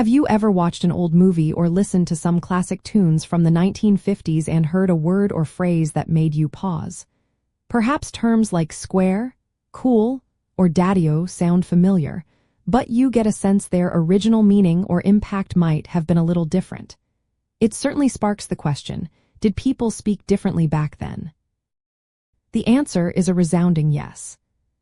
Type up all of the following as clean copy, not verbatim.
Have you ever watched an old movie or listened to some classic tunes from the 1950s and heard a word or phrase that made you pause? Perhaps terms like square, cool, or daddy-o sound familiar, but you get a sense their original meaning or impact might have been a little different. It certainly sparks the question, did people speak differently back then? The answer is a resounding yes.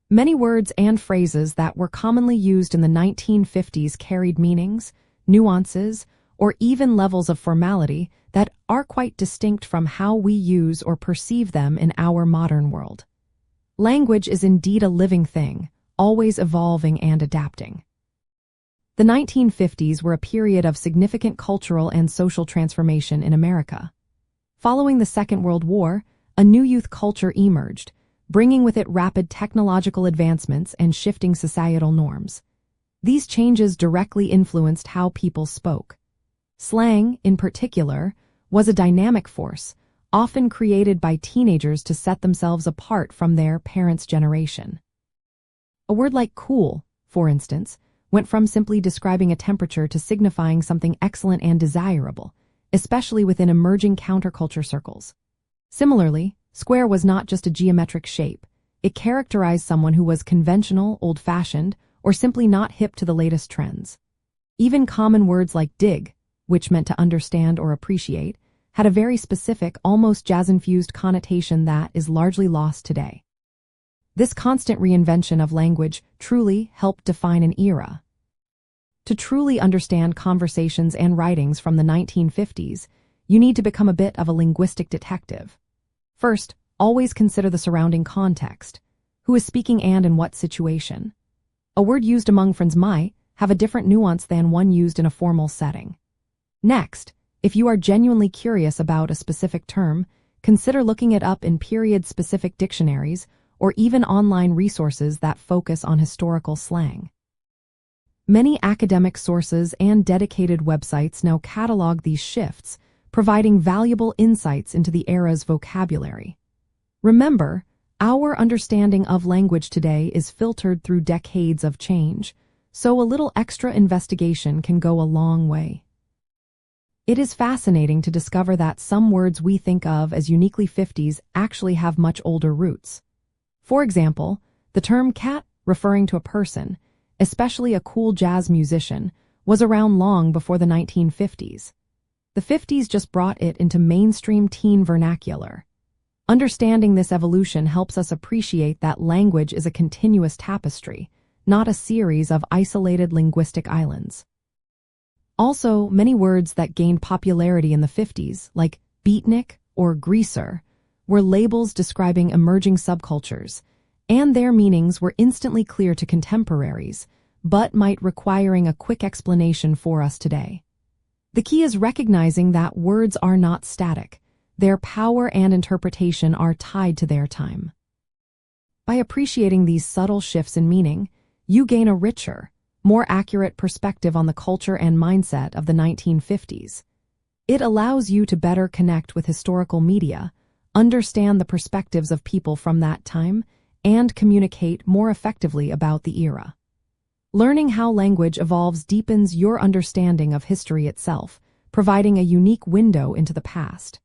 Many words and phrases that were commonly used in the 1950s carried meanings, nuances, or even levels of formality that are quite distinct from how we use or perceive them in our modern world. Language is indeed a living thing, always evolving and adapting. The 1950s were a period of significant cultural and social transformation in America. Following the Second World War, a new youth culture emerged, bringing with it rapid technological advancements and shifting societal norms. These changes directly influenced how people spoke. Slang, in particular, was a dynamic force, often created by teenagers to set themselves apart from their parents' generation. A word like cool, for instance, went from simply describing a temperature to signifying something excellent and desirable, especially within emerging counterculture circles. Similarly, square was not just a geometric shape. It characterized someone who was conventional, old-fashioned, or simply not hip to the latest trends. Even common words like dig, which meant to understand or appreciate, had a very specific, almost jazz-infused connotation that is largely lost today. This constant reinvention of language truly helped define an era. To truly understand conversations and writings from the 1950s, you need to become a bit of a linguistic detective. First, always consider the surrounding context. Who is speaking and in what situation? A word used among friends might have a different nuance than one used in a formal setting. Next, if you are genuinely curious about a specific term, consider looking it up in period-specific dictionaries or even online resources that focus on historical slang. Many academic sources and dedicated websites now catalog these shifts, providing valuable insights into the era's vocabulary. Remember, our understanding of language today is filtered through decades of change, so a little extra investigation can go a long way. It is fascinating to discover that some words we think of as uniquely 50s actually have much older roots. For example, the term cat, referring to a person, especially a cool jazz musician, was around long before the 1950s. The 50s just brought it into mainstream teen vernacular. Understanding this evolution helps us appreciate that language is a continuous tapestry, not a series of isolated linguistic islands. Also, many words that gained popularity in the 50s, like beatnik or greaser, were labels describing emerging subcultures, and their meanings were instantly clear to contemporaries, but might requiring a quick explanation for us today. The key is recognizing that words are not static. Their power and interpretation are tied to their time. By appreciating these subtle shifts in meaning, you gain a richer, more accurate perspective on the culture and mindset of the 1950s. It allows you to better connect with historical media, understand the perspectives of people from that time, and communicate more effectively about the era. Learning how language evolves deepens your understanding of history itself, providing a unique window into the past.